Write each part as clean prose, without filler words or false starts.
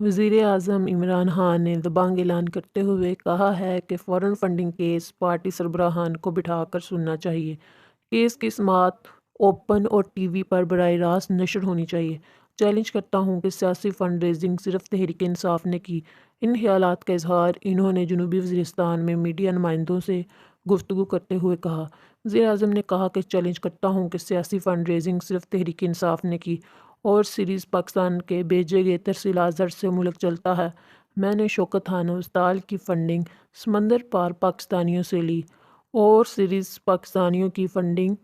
وزیر اعظم عمران خان نے دبنگ اعلان کرتے ہوئے کہا ہے کہ فارن فنڈنگ کیس پارٹی سربراہان کو بٹھا کر سننا چاہیے۔ کیس کی سماعت اوپن اور ٹی وی پر براہ راست نشر ہونی چاہیے۔ چیلنج کرتا ہوں کہ سیاسی فنڈ ریزنگ صرف تحریک انصاف نے کی۔ ان خیالات کا اظہار انہوں نے جنوبی وزیرستان میں میڈیا نمائندوں سے گفتگو کرتے ہوئے کہا۔ وزیر اعظم نے کہا کہ چیلنج کرتا ہوں کہ سیاسی فنڈ ریزنگ صرف تحریک انصاف نے کی اور سیریز پاکستان کے بھیجے گئے ترسیلات زر سے ملک چلتا ہے۔ میں نے شوکت خانم اسپتال کی فنڈنگ سمندر پار پاکستانیوں سے لی اور سیریز پاکستانیوں کی فنڈنگ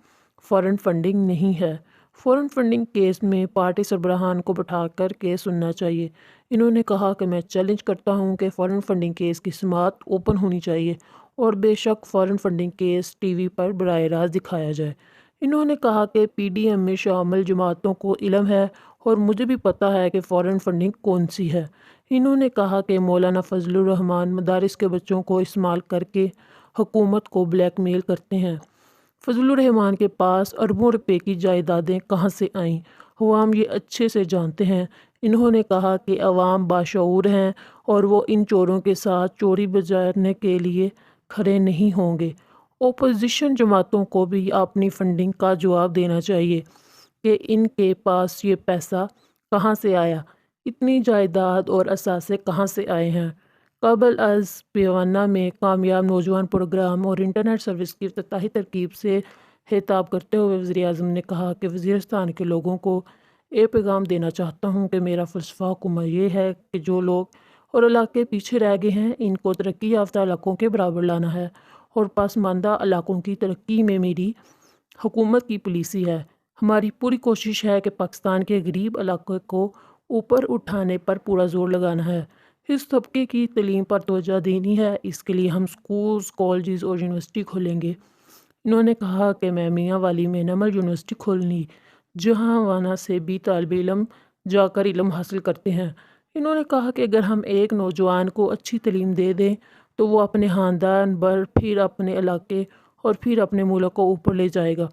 فارن فنڈنگ نہیں ہے۔ فارن فنڈنگ کیس میں پارٹی سربراہان کو بٹھا کر کیس سننا چاہیے۔ انہوں نے کہا کہ میں چیلنج کرتا ہوں کہ فارن فنڈنگ کیس کی سماعت اوپن ہونی چاہیے اور بے شک foreign funding case T V پر براہ راست دکھایا جائے۔ انہوں نے کہا کہ پی ڈی ایم میں شامل جماعتوں کو علم ہے اور مجھے بھی پتہ ہے کہ فارن فنڈنگ کون سی ہے۔ انہوں نے کہا کہ مولانا فضل الرحمان مدارس کے بچوں کو استعمال کر کے حکومت کو بلیک میل کرتے ہیں۔ فضل الرحمان کے پاس اربوں روپے کی جائیدادیں کہاں سے آئیں، عوام یہ اچھے سے جانتے ہیں۔ انہوں نے کہا کہ عوام باشعور ہیں اور وہ ان چوروں کے ساتھ چوری بجانے کے لیے کھڑے نہیں ہوں گے۔ اپوزیشن جماعتوں کو بھی اپنی فنڈنگ کا جواب دینا چاہیے کہ ان کے پاس یہ پیسہ کہاں سے آیا، اتنی جائیداد اور اثاثے کہاں سے آئے ہیں۔ قبل از پیونہ میں کامیاب نوجوان پروگرام اور انٹرنیٹ سروس کی افتتاحی تقریب سے خطاب کرتے ہوئے وزیر اعظم نے کہا کہ وزیرستان کے لوگوں کو یہ پیغام دینا چاہتا ہوں کہ میرا فلسفہ حکومت یہ ہے کہ جو لوگ اور علاقے پیچھے رہ گئے ہیں ان کو ترقی یافتہ علاقوں کے برابر لانا ہے اور پسماندہ علاقوں کی ترقی میں میری حکومت کی پالیسی ہے۔ ہماری پوری کوشش ہے کہ پاکستان کے غریب علاقے کو اوپر اٹھانے پر پورا زور لگانا ہے، اس طبقے کی تعلیم پر توجہ دینی ہے۔ اس کے لیے ہم سکولز، کالجز اور یونیورسٹی کھولیں گے۔ انہوں نے کہا کہ میں میاں والی میں نمل یونیورسٹی کھولنی جہاں وانا سے بھی طالب علم جا کر علم حاصل کرتے ہیں۔ انہوں نے کہا کہ اگر ہم ایک نوجوان کو اچھی تعلیم دے دیں تو وہ اپنے خاندان پر، پھر اپنے علاقے اور پھر اپنے ملک کو اوپر لے جائے گا۔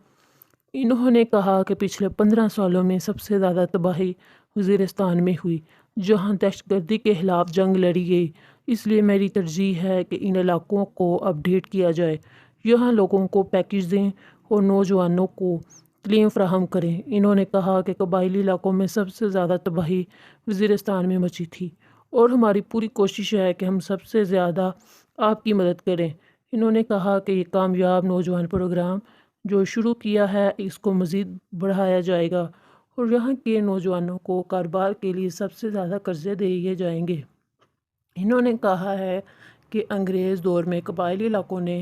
انہوں نے کہا کہ پچھلے 15 سالوں میں سب سے زیادہ تباہی وزیرستان میں ہوئی جہاں دہشت گردی کے خلاف جنگ لڑی گئی، اس لیے میری ترجیح ہے کہ ان علاقوں کو اپ ڈیٹ کیا جائے، یہاں لوگوں کو پیکج دیں اور نوجوانوں کو تعلیم فراہم کریں۔ انہوں نے کہا کہ قبائلی علاقوں میں سب سے زیادہ تباہی وزیرستان میں مچی تھی اور ہماری پوری کوشش ہے کہ ہم سب سے زیادہ آپ کی مدد کریں۔ انہوں نے کہا کہ یہ کامیاب نوجوان پروگرام جو شروع کیا ہے اس کو مزید بڑھایا جائے گا اور یہاں کے نوجوانوں کو کاروبار کے لیے سب سے زیادہ قرضے دیے جائیں گے۔ انہوں نے کہا ہے کہ انگریز دور میں قبائلی علاقوں نے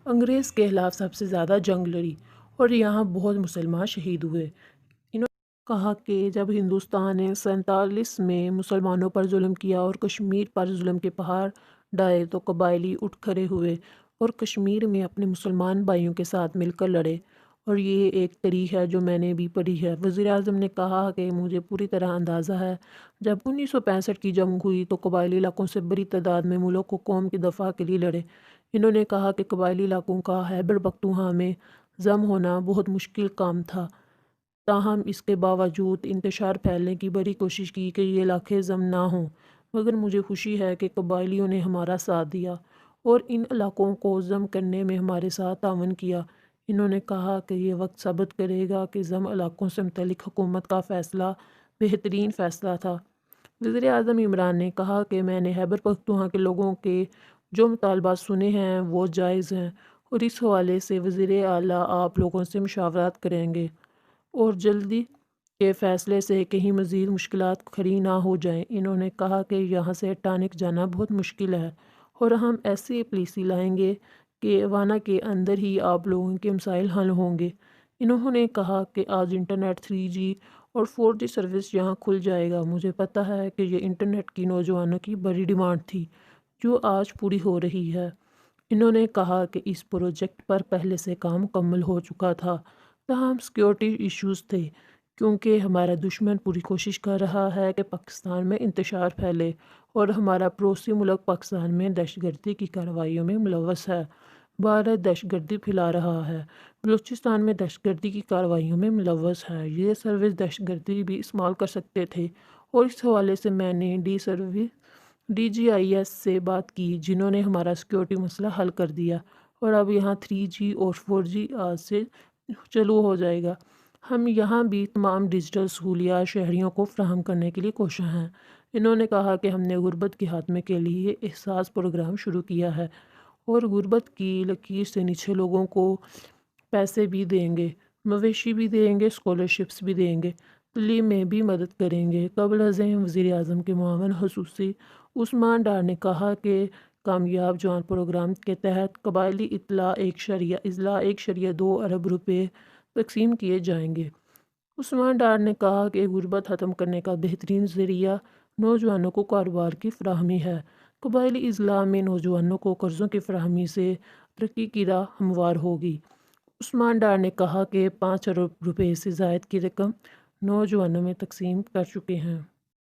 انگریز کے خلاف سب سے زیادہ جنگ لڑی اور یہاں بہت مسلمان شہید ہوئے۔ انہوں نے کہا کہ جب ہندوستان نے 47 میں مسلمانوں پر ظلم کیا اور کشمیر پر ظلم کے پہاڑ ڈھائے تو قبائلی اٹھ کھڑے ہوئے اور کشمیر میں اپنے مسلمان بھائیوں کے ساتھ مل کر لڑے، اور یہ ایک تاریخ ہے جو میں نے بھی پڑھی ہے۔ وزیر اعظم نے کہا کہ مجھے پوری طرح اندازہ ہے جب 1965 کی جنگ ہوئی تو قبائلی علاقوں سے بڑی تعداد میں ملک و قوم کی دفاع کے لیے لڑے۔ انہوں نے کہا کہ قبائلی علاقوں کا خیبر پختونخوا میں ضم ہونا بہت مشکل کام تھا، تاہم اس کے باوجود انتشار پھیلنے کی بڑی کوشش کی کہ یہ علاقے ضم نہ ہوں، مگر مجھے خوشی ہے کہ قبائلیوں نے ہمارا ساتھ دیا اور ان علاقوں کو ضم کرنے میں ہمارے ساتھ تعاون کیا۔ انہوں نے کہا کہ یہ وقت ثابت کرے گا کہ ضم علاقوں سے متعلق حکومت کا فیصلہ بہترین فیصلہ تھا۔ وزیر اعظم عمران نے کہا کہ میں نے خیبر پختونخوا کے لوگوں کے جو مطالبات سنے ہیں وہ جائز ہیں اور اس حوالے سے وزیر اعلیٰ آپ لوگوں سے مشاورات کریں گے اور جلدی کے فیصلے سے کہیں مزید مشکلات کھڑی نہ ہو جائیں۔ انہوں نے کہا کہ یہاں سے ٹانک جانا بہت مشکل ہے اور ہم ایسی پالیسی لائیں گے کہ وانا کے اندر ہی آپ لوگوں کے مسائل حل ہوں گے۔ انہوں نے کہا کہ آج انٹرنیٹ 3G اور 4G سروس یہاں کھل جائے گا۔ مجھے پتہ ہے کہ یہ انٹرنیٹ کی نوجوانوں کی بڑی ڈیمانڈ تھی جو آج پوری ہو رہی ہے۔ انہوں نے کہا کہ اس پروجیکٹ پر پہلے سے کام مکمل ہو چکا تھا، تاہم سیکیورٹی ایشوز تھے کیونکہ ہمارا دشمن پوری کوشش کر رہا ہے کہ پاکستان میں انتشار پھیلے اور ہمارا پڑوسی ملک پاکستان میں دہشت گردی کی کارروائیوں میں ملوث ہے۔ بھارت دہشت گردی پھیلا رہا ہے، بلوچستان میں دہشت گردی کی کارروائیوں میں ملوث ہے۔ یہ سروس دہشت گردی بھی استعمال کر سکتے تھے اور اس حوالے سے میں نے DGIS سے بات کی، جنہوں نے ہمارا سیکیورٹی مسئلہ حل کر دیا، اور اب یہاں 3G اور 4G آج سے چالو ہو جائے گا۔ ہم یہاں بھی تمام ڈیجیٹل سہولیات شہریوں کو فراہم کرنے کے لیے کوشاں ہیں۔ انہوں نے کہا کہ ہم نے غربت کے خاتمے کے لیے احساس پروگرام شروع کیا ہے اور غربت کی لکیر سے نیچے لوگوں کو پیسے بھی دیں گے، مویشی بھی دیں گے، اسکالرشپس بھی دیں گے، تعلیم میں بھی مدد کریں گے۔ قبل ازیں وزیر اعظم کے معاون خصوصی عثمان ڈار نے کہا کہ کامیاب جوان پروگرام کے تحت قبائلی اضلاع 1.2 ارب روپے تقسیم کیے جائیں گے۔ عثمان ڈار نے کہا کہ غربت ختم کرنے کا بہترین ذریعہ نوجوانوں کو کاروبار کی فراہمی ہے۔ قبائلی اضلاع میں نوجوانوں کو قرضوں کی فراہمی سے ترقی کی راہ ہموار ہوگی۔ عثمان ڈار نے کہا کہ 5 ارب روپے سے زائد کی رقم نوجوانوں میں تقسیم کر چکے ہیں۔